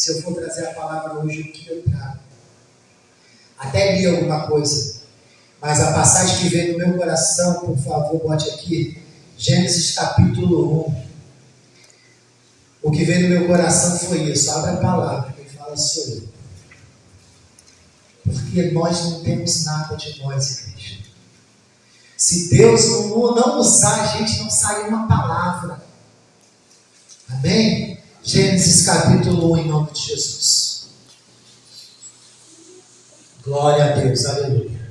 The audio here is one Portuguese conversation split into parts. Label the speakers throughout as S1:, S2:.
S1: se eu for trazer a palavra hoje, o que eu trago. Até li alguma coisa, mas a passagem que veio no meu coração, por favor, bote aqui, Gênesis capítulo 1. O que veio no meu coração foi isso. Abre a palavra, quem fala sou eu. Porque nós não temos nada de nós, igreja. Se Deus não usar, a gente não sai uma palavra. Amém? Gênesis capítulo 1, em nome de Jesus. Glória a Deus, aleluia.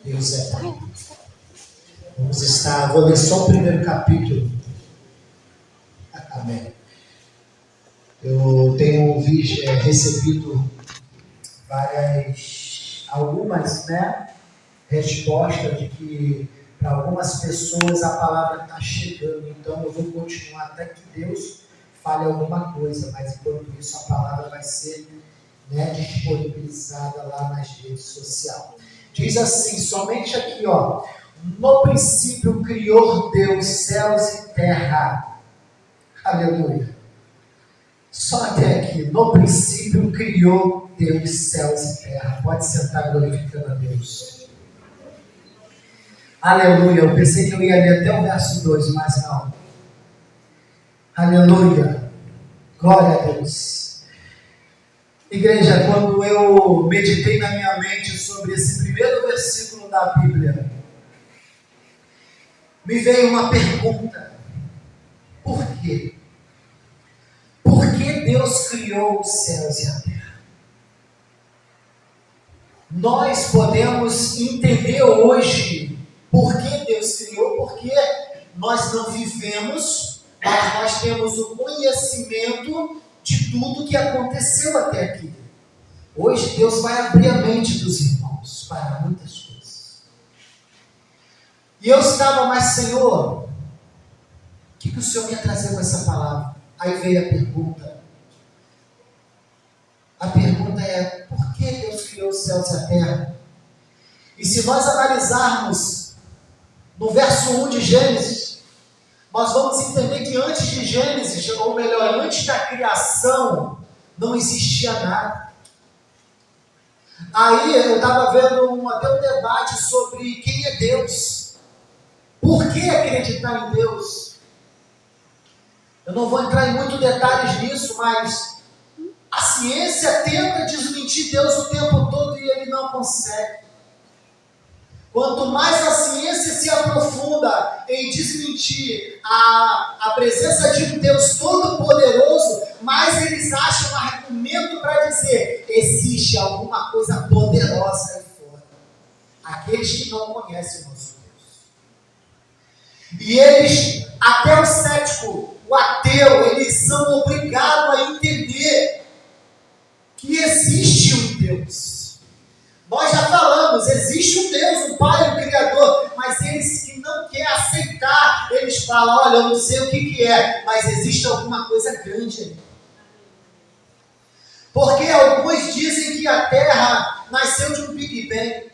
S1: Deus é Pai. Vou ler só o primeiro capítulo. Amém. Eu tenho recebido algumas respostas de que para algumas pessoas a palavra está chegando. Então eu vou continuar até que Deus fale alguma coisa. Mas enquanto isso a palavra vai ser disponibilizada lá nas redes sociais. Diz assim, somente aqui, ó. No princípio criou Deus céus e terra. Aleluia. Só até aqui. No princípio criou Deus céus e terra. Pode sentar glorificando a Deus. Aleluia. Eu pensei que eu ia ler até o verso 2, mas não. Aleluia. Glória a Deus. Igreja, quando eu meditei na minha mente sobre esse primeiro versículo da Bíblia, me veio uma pergunta. Por quê? Por que Deus criou os céus e a terra? Nós podemos entender hoje por que Deus criou, porque nós não vivemos, mas nós temos o conhecimento de tudo que aconteceu até aqui. Hoje Deus vai abrir a mente dos irmãos para muitas coisas. E eu estava, mas Senhor, o que o Senhor ia trazer com essa palavra? Aí veio a pergunta. A pergunta é, por que Deus criou os céus e a terra? E se nós analisarmos no verso 1 de Gênesis, nós vamos entender que antes de Gênesis, ou melhor, antes da criação, não existia nada. Aí eu estava vendo até um debate sobre quem é Deus. Por que acreditar em Deus? Eu não vou entrar em muitos detalhes nisso, mas a ciência tenta desmentir Deus o tempo todo e ele não consegue. Quanto mais a ciência se aprofunda em desmentir a presença de um Deus todo-poderoso, mais eles acham argumento para dizer, existe alguma coisa poderosa aí fora. Aqueles que não conhecem o nosso Deus. E eles, até o cético, o ateu, eles são obrigados a entender que existe um Deus. Nós já falamos, existe um Deus, um Pai, um Criador, mas eles que não querem aceitar, eles falam, olha, eu não sei o que é, mas existe alguma coisa grande aí. Porque alguns dizem que a Terra nasceu de um Big Bang,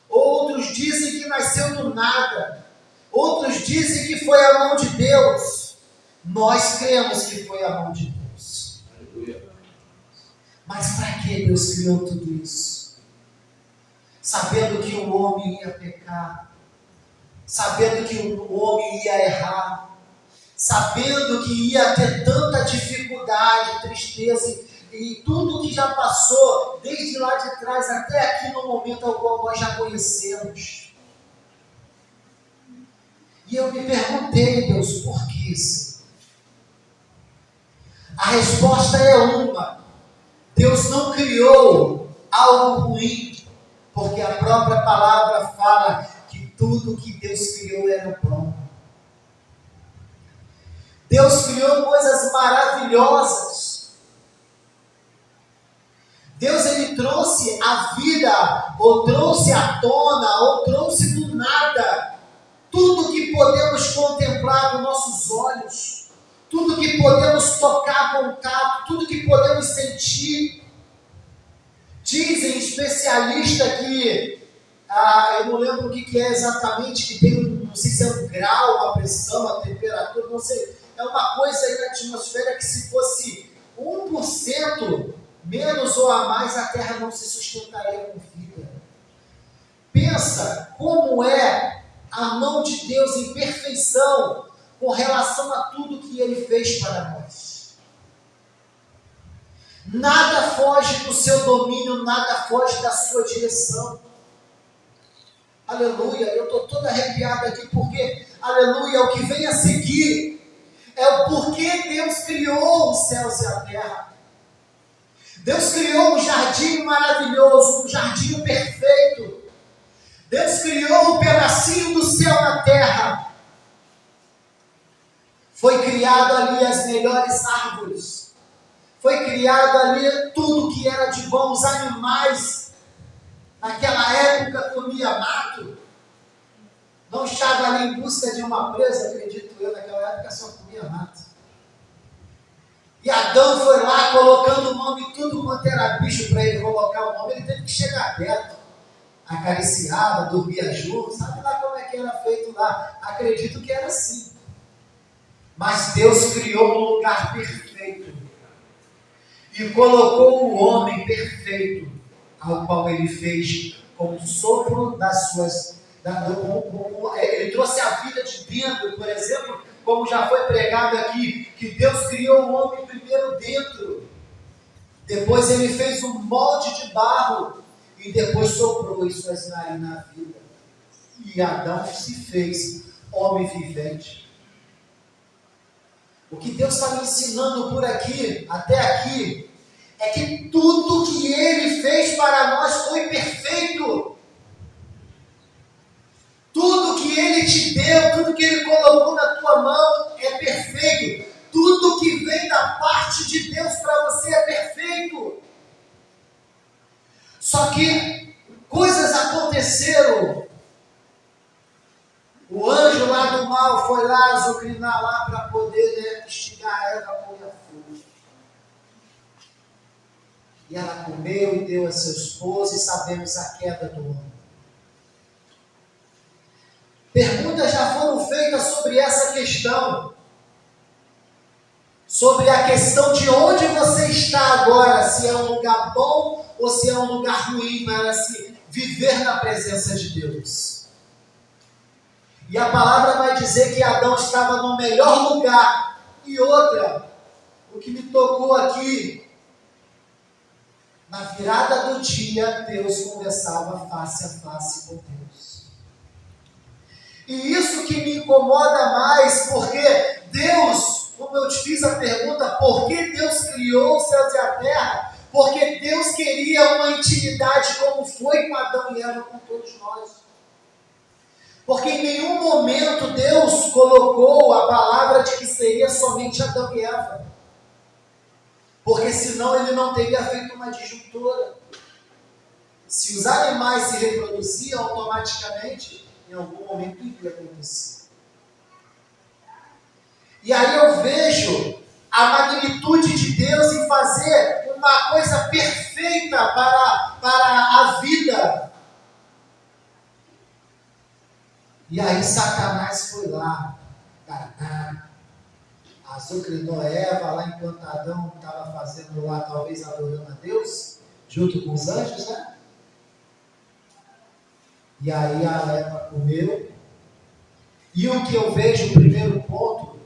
S1: outros dizem que nasceu do nada, outros dizem que foi a mão de Deus. Nós cremos que foi a mão de Deus. Mas para que Deus criou tudo isso? Sabendo que o homem ia pecar, sabendo que o homem ia errar, sabendo que ia ter tanta dificuldade, tristeza e tudo que já passou, desde lá de trás até aqui no momento ao qual nós já conhecemos. E eu me perguntei, Deus, por que isso? A resposta é uma. Deus não criou algo ruim, porque a própria palavra fala que tudo que Deus criou era bom. Deus criou coisas maravilhosas. Deus, ele trouxe a vida, ou trouxe à tona, ou trouxe do nada, tudo que podemos contemplar com nossos olhos, tudo que podemos tocar com o tato, tudo que podemos sentir. Dizem especialistas que, eu não lembro o que é exatamente, que tem, não sei se é um grau, a pressão, a temperatura, não sei. É uma coisa aí na atmosfera que se fosse 1% menos ou a mais, a Terra não se sustentaria com vida. Pensa como é a mão de Deus em perfeição com relação a tudo que Ele fez para nós. Nada foge do seu domínio, nada foge da sua direção. Aleluia, eu estou todo arrepiado aqui porque, aleluia, o que vem a seguir é o porquê Deus criou os céus e a terra. Deus criou um jardim maravilhoso, um jardim perfeito. Deus criou um pedacinho do céu na terra. Foi criado ali as melhores árvores. Foi criado ali tudo que era de bom. Os animais, naquela época, comia mato. Não estava ali em busca de uma presa, acredito eu, naquela época só comia mato. E Adão foi lá colocando o nome, tudo quanto era bicho para ele colocar o nome, ele teve que chegar perto. Acariciava, dormia junto, sabe lá como é que era feito lá? Acredito que era assim. Mas Deus criou um lugar perfeito e colocou o homem perfeito, ao qual Ele fez com o sopro das suas... Ele trouxe a vida de dentro, por exemplo, como já foi pregado aqui, que Deus criou o homem primeiro dentro, depois Ele fez um molde de barro e depois soprou em suas narinas na vida. E Adão se fez homem vivente. O que Deus está me ensinando por aqui, até aqui, é que tudo que Ele fez para nós foi perfeito. Tudo que Ele te deu, tudo que Ele colocou na tua mão é perfeito. Tudo que vem da parte de Deus para você é perfeito. Só que coisas aconteceram. O anjo lá do mal foi lá azucrinar lá para poder instigar Eva a comer a fruta. E ela comeu e deu a seu esposo, e sabemos a queda do homem. Perguntas já foram feitas sobre essa questão. Sobre a questão de onde você está agora, se é um lugar bom ou se é um lugar ruim para se viver na presença de Deus. E a palavra vai dizer que Adão estava no melhor lugar. E outra, o que me tocou aqui, na virada do dia, Deus conversava face a face com Deus. E isso que me incomoda mais, porque Deus, como eu te fiz a pergunta, por que Deus criou os céus e a terra? Porque Deus queria uma intimidade como foi com Adão e Eva, com todos nós. Porque em nenhum momento Deus colocou a palavra de que seria somente Adão e Eva. Porque senão Ele não teria feito uma disjuntura. Se os animais se reproduziam automaticamente, em algum momento iria acontecer. E aí eu vejo a magnitude de Deus em fazer uma coisa perfeita para a vida. E aí Satanás foi lá, azucrinou Eva lá enquanto Adão estava fazendo lá, talvez adorando a Deus, junto com os anjos, né? E aí a Eva comeu. E o que eu vejo, o primeiro ponto,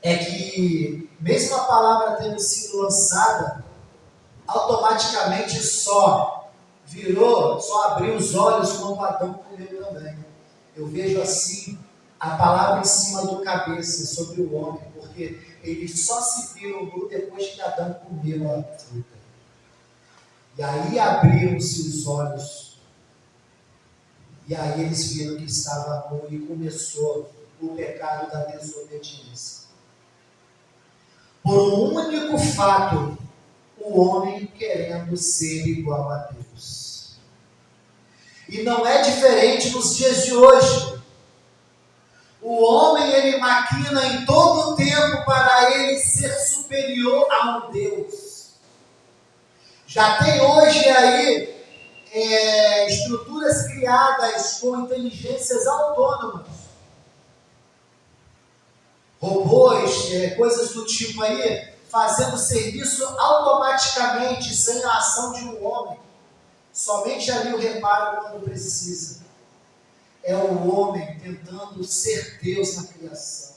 S1: é que mesmo a palavra tendo sido lançada, automaticamente só abriu os olhos quando Adão comeu também. Eu vejo assim a palavra em cima do cabeça sobre o homem, porque eles só se viram nu depois que Adão comeu a fruta. E aí abriram-se os olhos. E aí eles viram que estava nu e começou o pecado da desobediência. Por um único fato, o homem querendo ser igual a Deus. E não é diferente nos dias de hoje. O homem, ele maquina em todo o tempo para ele ser superior a um Deus. Já tem hoje aí estruturas criadas com inteligências autônomas, robôs, coisas do tipo aí, fazendo serviço automaticamente, sem a ação de um homem. Somente ali o reparo quando precisa. É o homem tentando ser Deus na criação.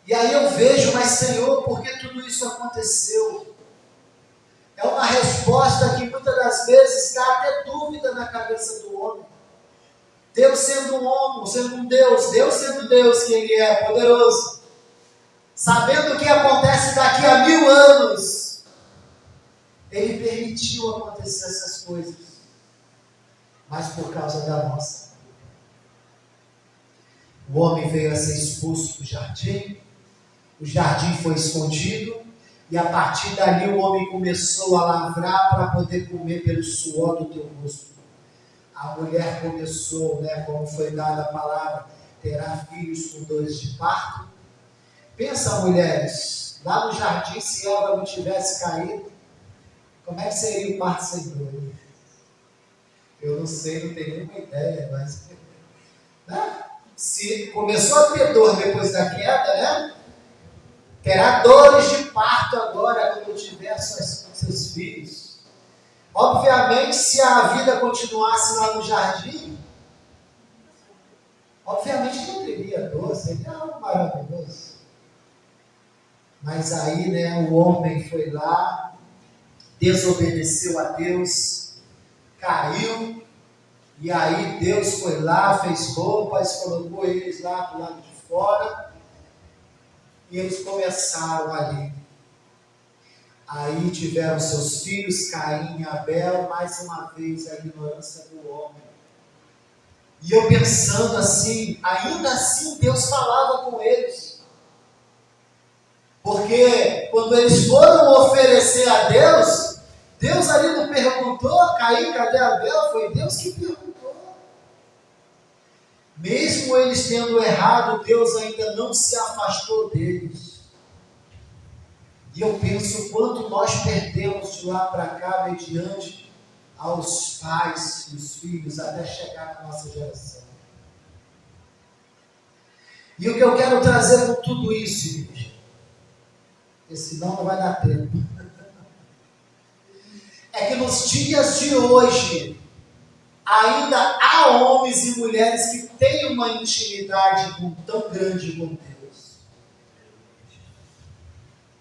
S1: E aí eu vejo, mas Senhor, por que tudo isso aconteceu? É uma resposta que muitas das vezes dá até dúvida na cabeça do homem. Deus sendo um homem, sendo um Deus sendo Deus que Ele é, poderoso, sabendo o que acontece daqui a 1000 anos, Ele permitiu acontecer essas coisas, mas por causa da nossa. O homem veio a ser expulso do jardim, o jardim foi escondido, e a partir dali o homem começou a lavrar para poder comer pelo suor do teu rosto. A mulher começou, como foi dada a palavra, terá filhos com dores de parto. Pensa, mulheres, lá no jardim, se Eva não tivesse caído, como é que seria o parto sem dor? Eu não sei, não tenho nenhuma ideia, mas... Se começou a ter dor depois da queda, terá dores de parto agora quando tiver seus filhos. Obviamente, se a vida continuasse lá no jardim, obviamente não teria dor, seria algo maravilhoso. Mas aí, o homem foi lá, desobedeceu a Deus, caiu, e aí Deus foi lá, fez roupas, colocou eles lá do lado de fora, e eles começaram ali. Aí tiveram seus filhos, Caim e Abel, mais uma vez a ignorância do homem. E eu pensando assim, ainda assim Deus falava com eles. Porque quando eles foram oferecer a Deus, Deus ali não perguntou, Caim, cadê Abel? Foi Deus que perguntou. Mesmo eles tendo errado, Deus ainda não se afastou deles. E eu penso o quanto nós perdemos de lá para cá, mediante aos pais e os filhos, até chegar na nossa geração. E o que eu quero trazer com tudo isso, igreja, porque senão não vai dar tempo, é que nos dias de hoje, ainda há homens e mulheres que têm uma intimidade tão grande com Deus.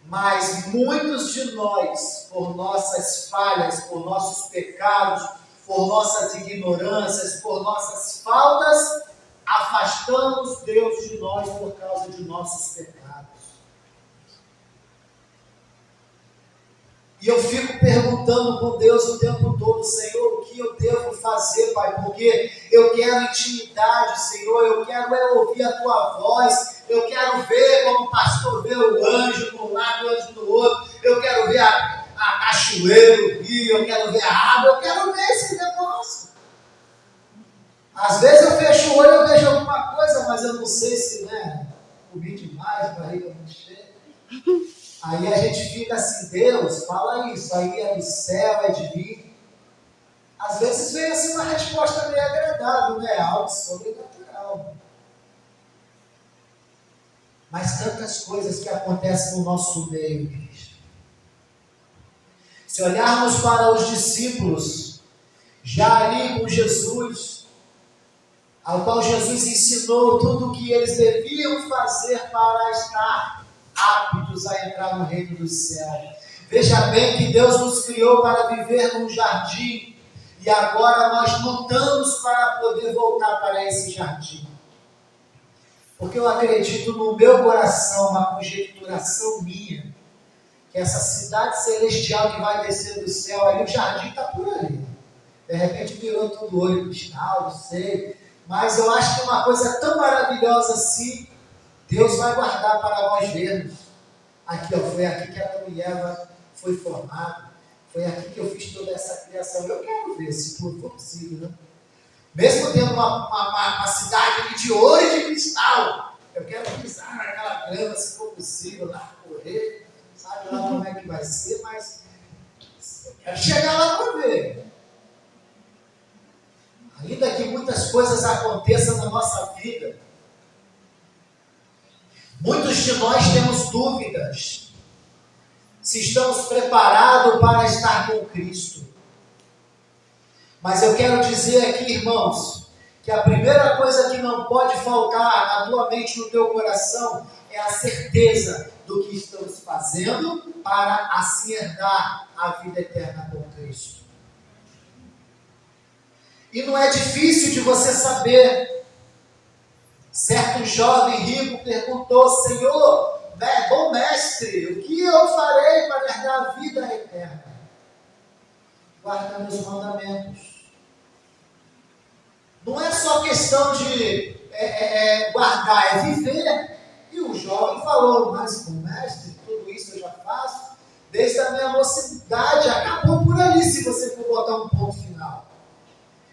S1: Mas muitos de nós, por nossas falhas, por nossos pecados, por nossas ignorâncias, por nossas faltas, afastamos Deus de nós por causa de nossos pecados. E eu fico perguntando com Deus o tempo todo, Senhor, o que eu devo fazer, Pai? Porque eu quero intimidade, Senhor, eu quero ouvir a Tua voz, eu quero ver como o pastor vê o anjo de um lado, o anjo do outro, eu quero ver a cachoeira, o rio, eu quero ver a água, eu quero ver esse negócio. Às vezes eu fecho o olho, eu vejo alguma coisa, mas eu não sei se, comi demais, barriga muito cheia. Aí a gente fica assim, Deus, fala isso, aí é do céu, é de mim. Às vezes vem assim uma resposta meio agradável, algo sobrenatural. Mas tantas coisas que acontecem no nosso meio, igreja. Se olharmos para os discípulos, já ali com Jesus, ao qual Jesus ensinou tudo o que eles deviam fazer para estar aptos a entrar no reino dos céus. Veja bem que Deus nos criou para viver num jardim, e agora nós lutamos para poder voltar para esse jardim. Porque eu acredito no meu coração, uma conjecturação minha, que essa cidade celestial que vai descer do céu, aí o jardim está por ali. De repente virou tudo olho cristal, não sei. Mas eu acho que uma coisa tão maravilhosa assim, Deus vai guardar para nós vermos. Aqui, foi aqui que Adão e Eva foi formado. Foi aqui que eu fiz toda essa criação. Eu quero ver, se for possível, Mesmo tendo uma cidade de ouro e de cristal, eu quero pisar naquela grama, se for possível, lá correr, sabe lá como é que vai ser, mas eu quero chegar lá para ver. Ainda que muitas coisas aconteçam na nossa vida, muitos de nós temos dúvidas se estamos preparados para estar com Cristo. Mas eu quero dizer aqui, irmãos, que a primeira coisa que não pode faltar na tua mente e no teu coração é a certeza do que estamos fazendo para assim herdar a vida eterna com Cristo. E não é difícil de você saber. Certo jovem rico perguntou: Senhor, bom mestre, o que eu farei para herdar a vida eterna? Guarda meus mandamentos. Não é só questão de guardar, é viver. E o jovem falou: mas bom mestre, tudo isso eu já faço desde a minha mocidade. Acabou por ali, se você for botar um ponto final.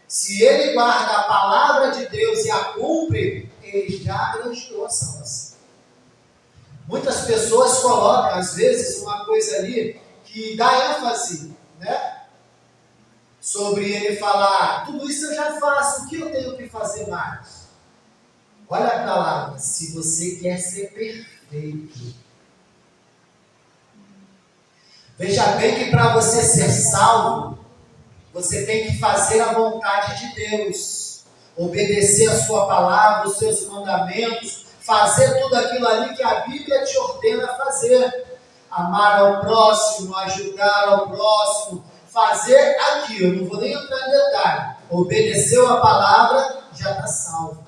S1: Se ele guarda a palavra de Deus e a cumpre, ele já granjeou a salvação. Muitas pessoas colocam, às vezes, uma coisa ali que dá ênfase, né? Sobre ele falar: tudo isso eu já faço, o que eu tenho que fazer mais? Olha a palavra: se você quer ser perfeito. Veja bem que para você ser salvo, você tem que fazer a vontade de Deus, obedecer a sua palavra, os seus mandamentos, fazer tudo aquilo ali que a Bíblia te ordena fazer. Amar ao próximo, ajudar ao próximo, fazer aquilo. Não vou nem entrar em detalhe. Obedeceu a palavra, já está salvo.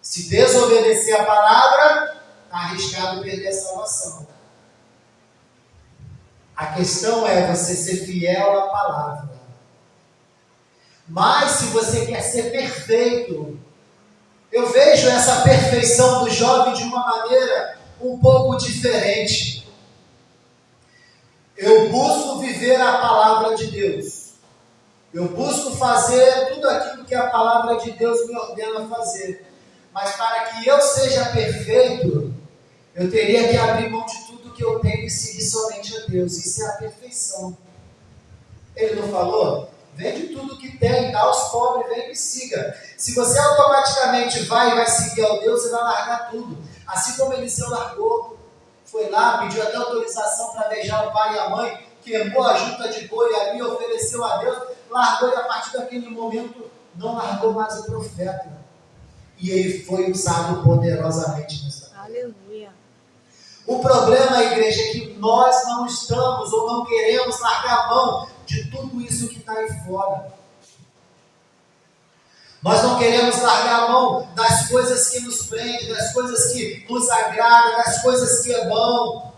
S1: Se desobedecer a palavra, está arriscado perder a salvação. A questão é você ser fiel à palavra. Mas se você quer ser perfeito, eu vejo essa perfeição do jovem de uma maneira um pouco diferente. Eu busco viver a palavra de Deus. Eu busco fazer tudo aquilo que a palavra de Deus me ordena fazer. Mas para que eu seja perfeito, eu teria que abrir mão de tudo que eu tenho e seguir somente a Deus. Isso é a perfeição. Ele não falou? Vende tudo que tem, dá aos pobres, vem e me siga. Se você automaticamente vai seguir ao Deus, você vai largar tudo. Assim como Eliseu largou. Foi lá, pediu até autorização para beijar o pai e a mãe, queimou a junta de boi ali, ofereceu a Deus, largou, e a partir daquele momento não largou mais o profeta. E ele foi usado poderosamente nessa terra.
S2: Aleluia.
S1: O problema, igreja, é que nós não estamos ou não queremos largar a mão de tudo isso que está aí fora. Nós não queremos largar a mão das coisas que nos prendem, das coisas que nos agradam, das coisas que é bom.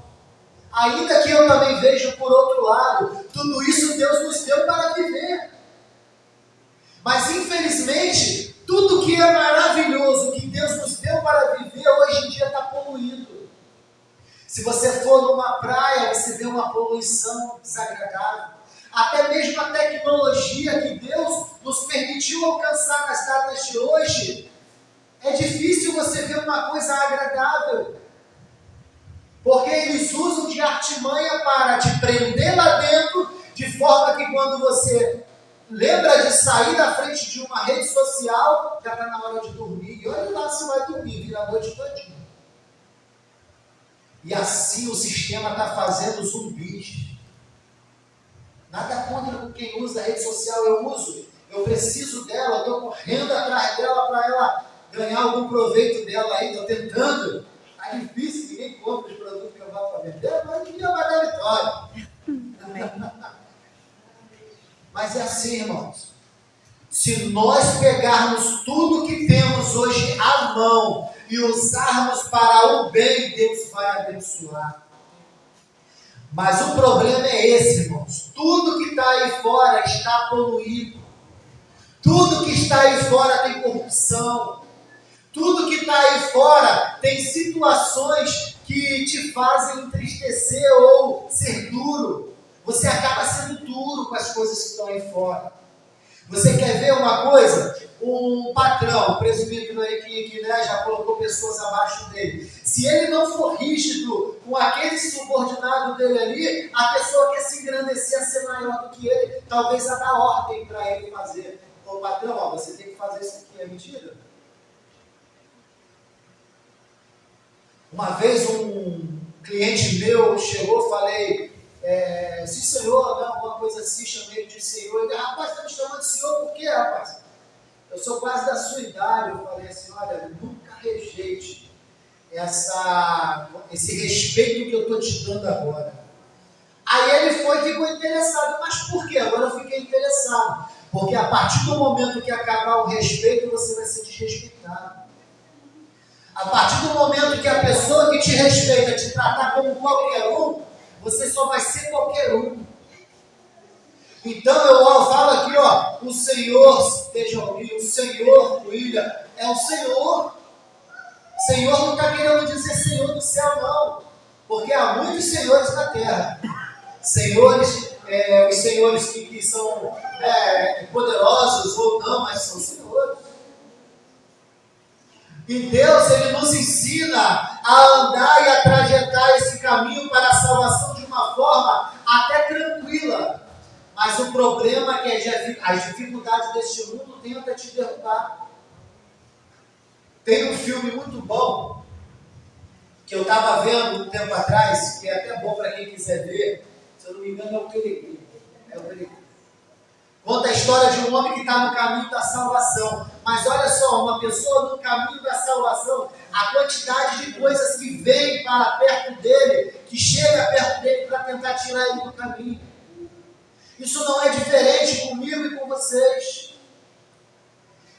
S1: Ainda que eu também vejo por outro lado, tudo isso Deus nos deu para viver. Mas infelizmente, tudo que é maravilhoso, que Deus nos deu para viver, hoje em dia está poluído. Se você for numa praia, você vê uma poluição desagradável. Até mesmo a tecnologia que Deus nos permitiu alcançar nas datas de hoje, é difícil você ver uma coisa agradável. Porque eles usam de artimanha para te prender lá dentro, de forma que quando você lembra de sair da frente de uma rede social, já está na hora de dormir. E olha lá se vai dormir, vira a noite todinha. E assim o sistema está fazendo zumbis. Nada contra quem usa a rede social, eu uso. Eu preciso dela, estou correndo atrás dela para ela ganhar algum proveito dela aí, estou tentando. Está difícil, ninguém compra os produtos que eu vou para vender, mas um dia vai dar vitória. Mas é assim, irmãos. Se nós pegarmos tudo que temos hoje à mão e usarmos para o bem, Deus vai abençoar. Mas o problema é esse, irmãos. Tudo que está aí fora está poluído. Tudo que está aí fora tem corrupção. Tudo que está aí fora tem situações que te fazem entristecer ou ser duro. Você acaba sendo duro com as coisas que estão aí fora. Você quer ver uma coisa? um patrão, um presbítero aí que né, já colocou pessoas abaixo dele, se ele não for rígido com aquele subordinado dele ali, a pessoa quer se engrandecer a ser maior do que ele, talvez a dar ordem para ele fazer. Ô patrão, ó, você tem que fazer isso aqui, é mentira? Uma vez um cliente meu chegou, falei, se senhor, né, alguma coisa assim, chamei ele de senhor. Ele, rapaz, está me chamando de senhor por quê, rapaz? Eu sou quase da sua idade. Eu falei assim, olha, nunca rejeite esse respeito que eu estou te dando agora. Aí ele ficou interessado, mas por quê? Agora eu fiquei interessado. Porque a partir do momento que acabar o respeito, você vai ser desrespeitado. A partir do momento que a pessoa que te respeita te tratar como qualquer um, você só vai ser qualquer um. Então eu falo aqui, ó, o Senhor, o Senhor, William, é o Senhor. Senhor não está querendo dizer Senhor do céu, não. Porque há muitos senhores na terra. Senhores, os senhores que são poderosos ou não, mas são senhores. E Deus, Ele nos ensina a andar e a trajetar esse caminho para a salvação de uma forma até tranquila. Mas o problema é que as dificuldades deste mundo tentam te derrubar. Tem um filme muito bom, que eu estava vendo um tempo atrás, que é até bom para quem quiser ver, se eu não me engano é o Peregrino. Conta a história de um homem que está no caminho da salvação. Mas olha só, uma pessoa no caminho da salvação, a quantidade de coisas que vem para perto dele, que chega perto dele para tentar tirar ele do caminho. Isso não é diferente comigo e com vocês.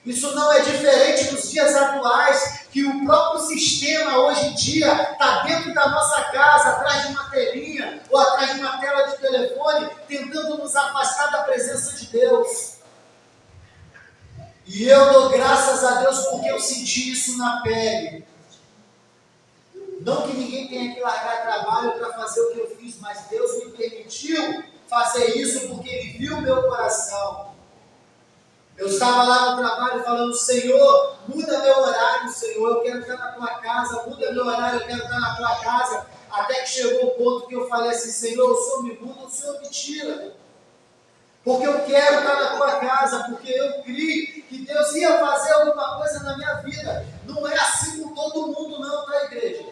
S1: Isso não é diferente nos dias atuais, que o próprio sistema hoje em dia está dentro da nossa casa, atrás de uma telinha ou atrás de uma tela de telefone, tentando nos afastar da presença de Deus. E eu dou graças a Deus porque eu senti isso na pele. Não que ninguém tenha que largar trabalho para fazer o que eu fiz, mas Deus me permitiu fazer isso porque Ele viu o meu coração. Eu estava lá no trabalho falando, Senhor, muda meu horário, Senhor, eu quero estar na tua casa, muda meu horário, eu quero estar na tua casa. Até que chegou o ponto que eu falei assim, Senhor, o Senhor me muda, o Senhor me tira. Porque eu quero estar na tua casa, porque eu criei que Deus ia fazer alguma coisa na minha vida. Não é assim com todo mundo não, tá, igreja?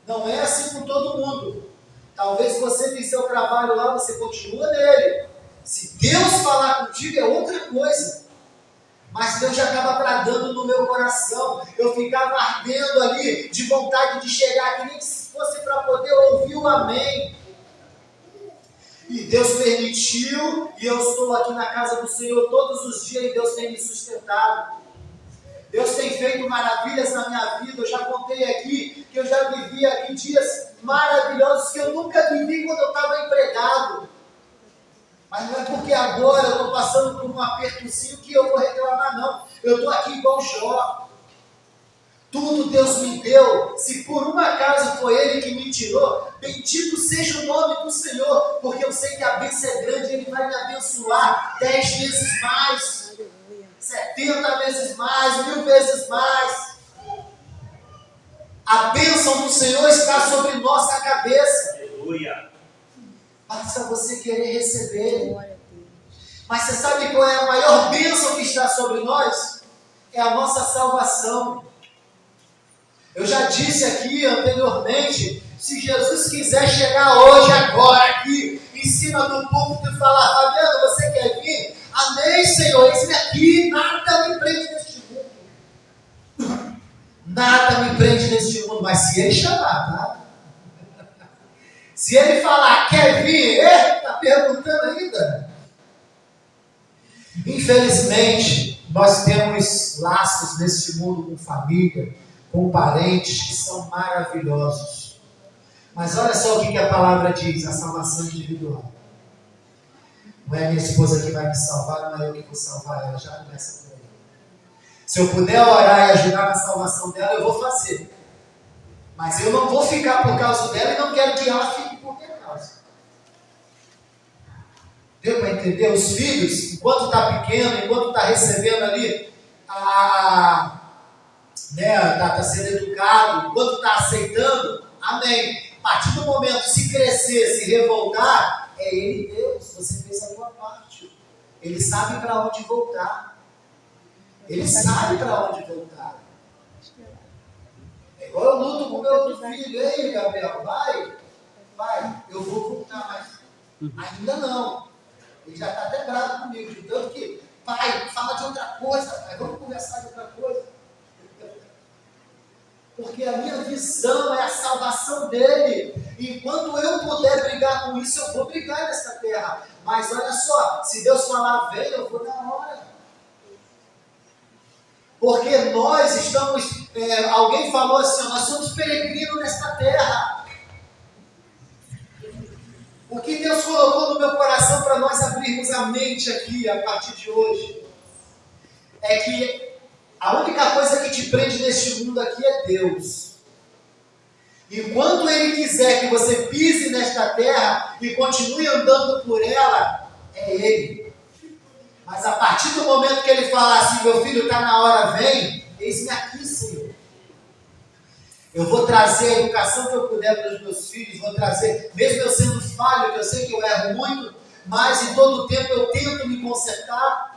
S1: Não é assim com todo mundo. Talvez você tem seu trabalho lá, você continua nele. Se Deus falar contigo é outra coisa. Mas Deus já estava bradando no meu coração. Eu ficava ardendo ali, de vontade de chegar, que nem se fosse para poder ouvir o amém. E Deus permitiu, e eu estou aqui na casa do Senhor todos os dias, e Deus tem me sustentado. Deus tem feito maravilhas na minha vida. Eu já contei aqui, que eu já vivi aqui dias maravilhosos, que eu nunca vivi quando eu estava empregado. Mas não é porque agora eu estou passando por um apertozinho que eu vou reclamar, não. Eu estou aqui igual Jó. Tudo Deus me deu. Se por um acaso foi Ele que me tirou, bendito seja o nome do Senhor, porque eu sei que a bênção é grande, Ele vai me abençoar 10 vezes mais, 70 vezes mais, 1000 vezes mais. A bênção do Senhor está sobre nossa cabeça.
S2: Aleluia.
S1: Basta você querer receber. Mas você sabe qual é a maior bênção que está sobre nós? É a nossa salvação. Eu já disse aqui anteriormente, se Jesus quiser chegar hoje, agora, aqui, em cima do púlpito e falar, Fabiano, você quer vir? Amém, Senhor, eis-me aqui, nada me prende neste mundo. Nada me prende neste mundo, mas se Ele chamar, tá? Se Ele falar, quer vir? Está perguntando ainda? Infelizmente, nós temos laços nesse mundo com família, com parentes que são maravilhosos. Mas olha só o que a palavra diz, a salvação individual. Não é minha esposa que vai me salvar, não é eu que vou salvar ela, já começa por aí. Se eu puder orar e ajudar na salvação dela, eu vou fazer. Mas eu não vou ficar por causa dela e não quero que ela fique por minha causa. Deu para entender? Os filhos, enquanto está pequeno, enquanto está recebendo ali tá sendo educado, enquanto está aceitando, amém. A partir do momento, se crescer, se revoltar, é Ele Deus, você fez a tua parte. Ele sabe para onde voltar. Ele sabe para onde voltar. É igual eu luto com o meu outro filho. Ei, Gabriel, vai, eu vou voltar, mas ainda não. Ele já está até bravo comigo, de tanto que, pai, fala de outra coisa, vamos conversar de outra coisa. Porque a minha visão é a salvação dele. Enquanto eu puder brigar com isso, eu vou brigar nessa terra. Mas olha só, se Deus falar, vem, eu vou na hora. Porque nós estamos, alguém falou assim, nós somos peregrinos nesta terra. O que Deus colocou no meu coração para nós abrirmos a mente aqui, a partir de hoje, é que a única coisa que te prende neste mundo aqui é Deus. Enquanto Ele quiser que você pise nesta terra e continue andando por ela, é Ele. Mas a partir do momento que Ele falar assim, meu filho, está na hora, vem, eis-me aqui, Senhor. Eu vou trazer a educação que eu puder para os meus filhos, vou trazer, mesmo eu sendo falho, que eu sei que eu erro muito, mas em todo o tempo eu tento me consertar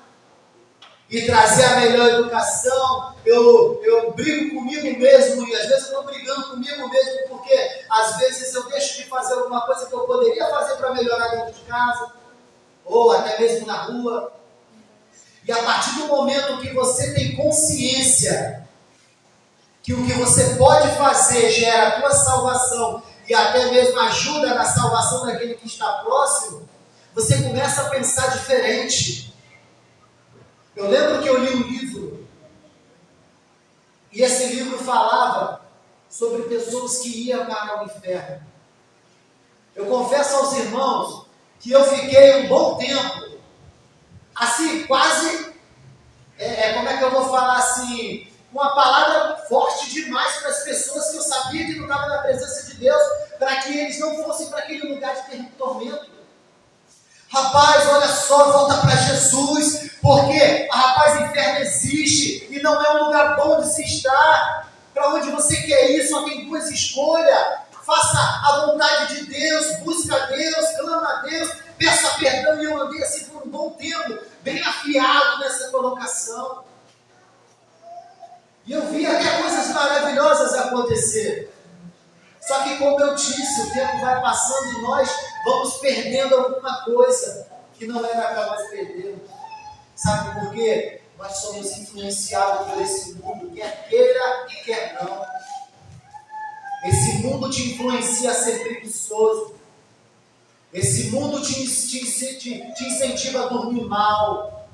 S1: e trazer a melhor educação. Eu brigo comigo mesmo, e às vezes eu estou brigando comigo mesmo, porque às vezes eu deixo de fazer alguma coisa que eu poderia fazer para melhorar dentro de casa, ou até mesmo na rua. E a partir do momento que você tem consciência que o que você pode fazer gera a tua salvação e até mesmo ajuda na salvação daquele que está próximo, você começa a pensar diferente. Eu lembro que eu li um livro, e esse livro falava sobre pessoas que iam para o inferno. Eu confesso aos irmãos que eu fiquei um bom tempo, assim, quase, como é que eu vou falar assim, uma palavra forte demais para as pessoas que eu sabia que não estavam na presença de Deus, para que eles não fossem para aquele lugar de tormento. Rapaz, olha só, volta para Jesus, porque, rapaz, o inferno existe e não é um lugar bom de se estar. Para onde você quer ir, só tem duas escolhas. Faça a vontade de Deus, busca a Deus, clama a Deus, peça perdão. E eu andei assim por um bom tempo, bem afiado nessa colocação. E eu vi até coisas maravilhosas acontecer. Só que, como eu disse, o tempo vai passando e nós vamos perdendo alguma coisa que não era para nós perdermos. Sabe por quê? Nós somos influenciados por esse mundo, quer queira e quer não. Esse mundo te influencia a ser preguiçoso. Esse mundo te incentiva a dormir mal.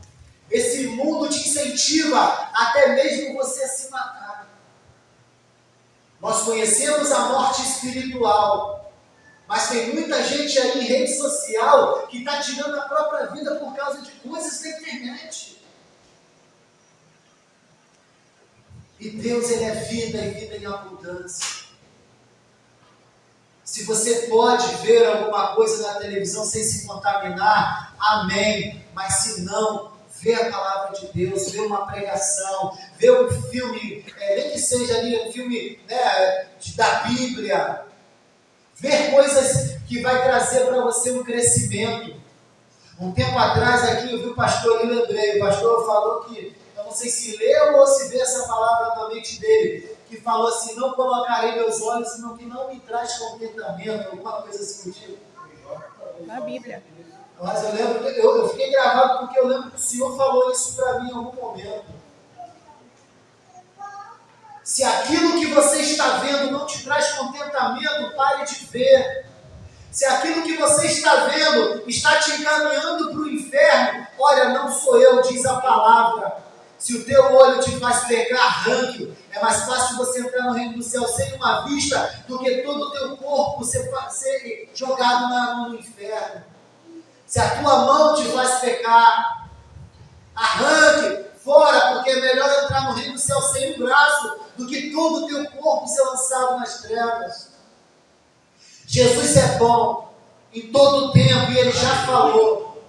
S1: Esse mundo te incentiva até mesmo você a se matar. Nós conhecemos a morte espiritual, mas tem muita gente aí em rede social que está tirando a própria vida por causa de coisas da internet. E Deus, Ele é vida e vida em abundância. Se você pode ver alguma coisa na televisão sem se contaminar, amém. Mas se não, vê a palavra de Deus, vê uma pregação, vê um filme, nem que seja ali um filme da Bíblia. Vê coisas que vai trazer para você um crescimento. Um tempo atrás aqui eu vi o pastor e lembrei, o pastor falou que, eu não sei se leu ou se vê essa palavra na mente dele, que falou assim, não colocarei meus olhos no que não me traz contentamento, alguma coisa assim do tipo.
S2: Na Bíblia.
S1: Mas eu lembro, eu fiquei gravado porque eu lembro que o Senhor falou isso para mim em algum momento. Se aquilo que você está vendo não te traz contentamento, pare de ver. Se aquilo que você está vendo está te encaminhando para o inferno, olha, não sou eu, diz a palavra. Se o teu olho te faz pecar, arranque. É mais fácil você entrar no reino do céu sem uma vista do que todo o teu corpo ser jogado no inferno. Se a tua mão te faz pecar, arranque fora, porque é melhor entrar no reino do céu sem um braço do que todo o teu corpo ser lançado nas trevas. Jesus é bom em todo o tempo e Ele já falou.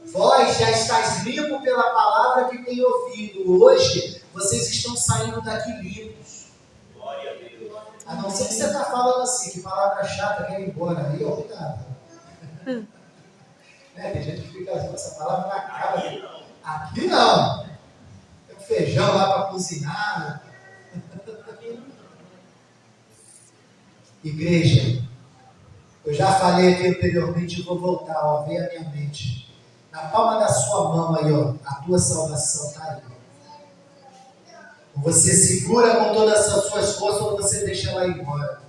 S1: Vós já estáis limpos pela palavra que tem ouvido. Hoje, vocês estão saindo daqui limpos. A não ser que você está falando assim, que palavra chata, quer ir embora. Aí, ó, cuidado. Tem gente que fica usando essa palavra na cara. Aqui não. Tem um feijão lá para cozinhar. Igreja, eu já falei aqui anteriormente e vou voltar, ó, vem a minha mente. Na palma da sua mão aí, ó, a tua salvação está aí. Você segura com todas as suas forças ou você deixa ela ir embora.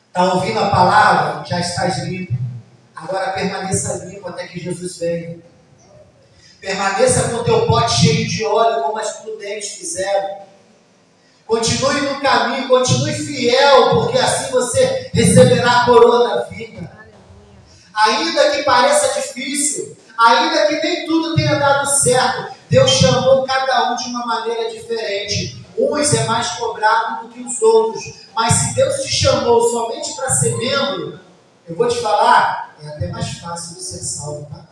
S1: Está ouvindo a palavra? Já estás limpo. Agora permaneça limpo até que Jesus venha. Permaneça com o teu pote cheio de óleo, como as prudentes fizeram. Continue no caminho, continue fiel, porque assim você receberá a coroa da vida. Ainda que pareça difícil, ainda que nem tudo tenha dado certo, Deus chamou cada um de uma maneira diferente. Uns é mais cobrado do que os outros. Mas se Deus te chamou somente para ser membro, eu vou te falar, é até mais fácil de ser salvo, tá?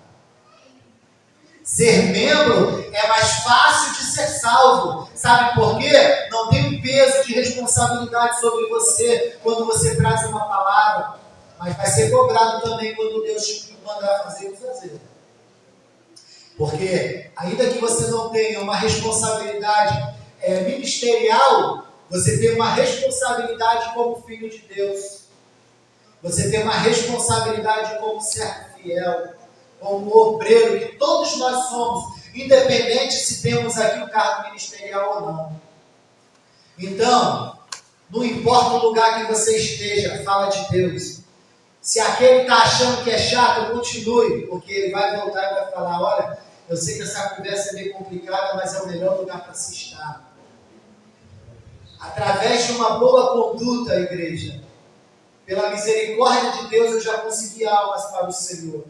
S1: Ser membro é mais fácil de ser salvo. Sabe por quê? Não tem um peso de responsabilidade sobre você quando você traz uma palavra. Mas vai ser cobrado também quando Deus te mandar fazer. Porque ainda que você não tenha uma responsabilidade ministerial, você tem uma responsabilidade como filho de Deus. Você tem uma responsabilidade como servo fiel, como obreiro, que todos nós somos, independente se temos aqui o cargo ministerial ou não. Então, não importa o lugar que você esteja, fala de Deus. Se aquele está achando que é chato, continue, porque ele vai voltar e vai falar, olha, eu sei que essa conversa é meio complicada, mas é o melhor lugar para se estar. Através de uma boa conduta, igreja, pela misericórdia de Deus, eu já consegui almas para o Senhor.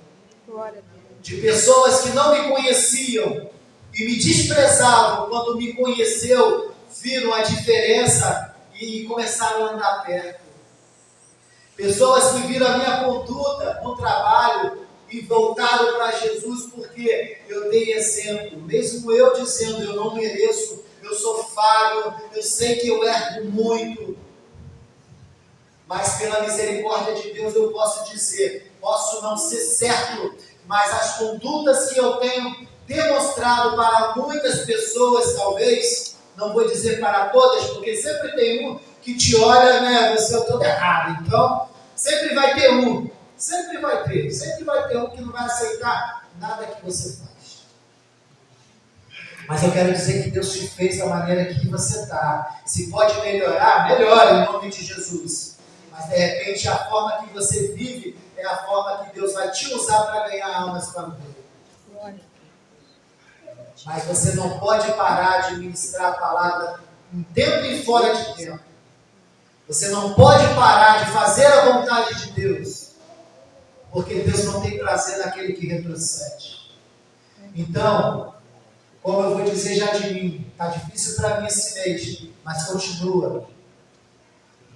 S1: De pessoas que não me conheciam e me desprezavam, quando me conheceu, viram a diferença e começaram a andar perto. Pessoas que viram a minha conduta no trabalho e voltaram para Jesus porque eu dei exemplo. Mesmo eu dizendo, eu não mereço, eu sou falho, eu sei que eu erro muito. Mas pela misericórdia de Deus eu posso dizer, posso não ser certo, mas as condutas que eu tenho demonstrado para muitas pessoas, talvez, não vou dizer para todas, porque sempre tem um que te olha, né, você é todo errado. Então, sempre vai ter um que não vai aceitar nada que você faz. Mas eu quero dizer que Deus te fez da maneira que você está. Se pode melhorar, melhore em nome de Jesus. Mas de repente a forma que você vive é a forma que Deus vai te usar para ganhar almas para o reino. Mas você não pode parar de ministrar a palavra em tempo e fora de tempo. Você não pode parar de fazer a vontade de Deus. Porque Deus não tem prazer naquele que retrocede. Então, como eu vou dizer já de mim, está difícil para mim esse mês, mas continua.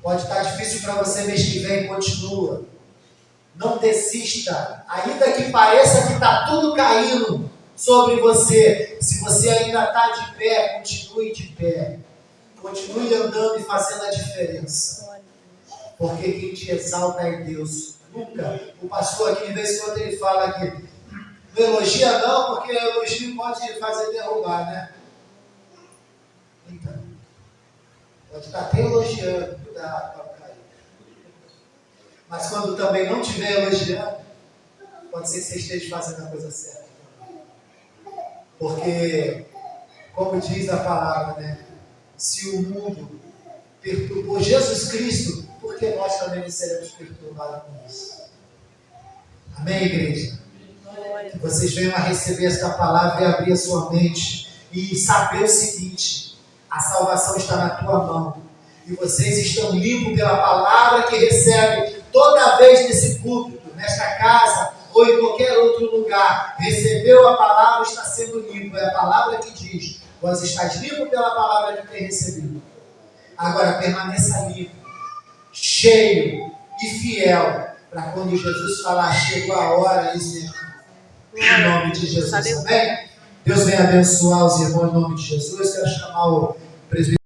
S1: Pode estar difícil para você mês que vem, continua. Não desista, ainda que pareça que está tudo caindo sobre você. Se você ainda está de pé, continue de pé. Continue andando e fazendo a diferença. Porque quem te exalta é Deus. Nunca. O pastor aqui, de vez em quando ele fala aqui, não elogia não, porque elogio pode fazer derrubar, né? Então, pode estar até elogiando, cuidado para não cair. Mas quando também não estiver elogiando, pode ser que você esteja fazendo a coisa certa. Porque, como diz a palavra, né? Se o mundo perturbou Jesus Cristo, por que nós também não seremos perturbados com isso? Amém, igreja? Que vocês venham a receber esta palavra e abrir a sua mente e saber o seguinte: a salvação está na tua mão e vocês estão limpos pela palavra que recebem toda vez nesse púlpito, nesta casa ou em qualquer outro lugar. Recebeu a palavra, está sendo limpo. É a palavra que diz: vós estáis limpo pela palavra que tem recebido. Agora permaneça limpo, cheio e fiel, para quando Jesus falar, chegou a hora, isso mesmo. Em nome de Jesus.
S2: Aleluia.
S1: Amém? Deus venha abençoar os irmãos em nome de Jesus. Quero chamar o presbítero.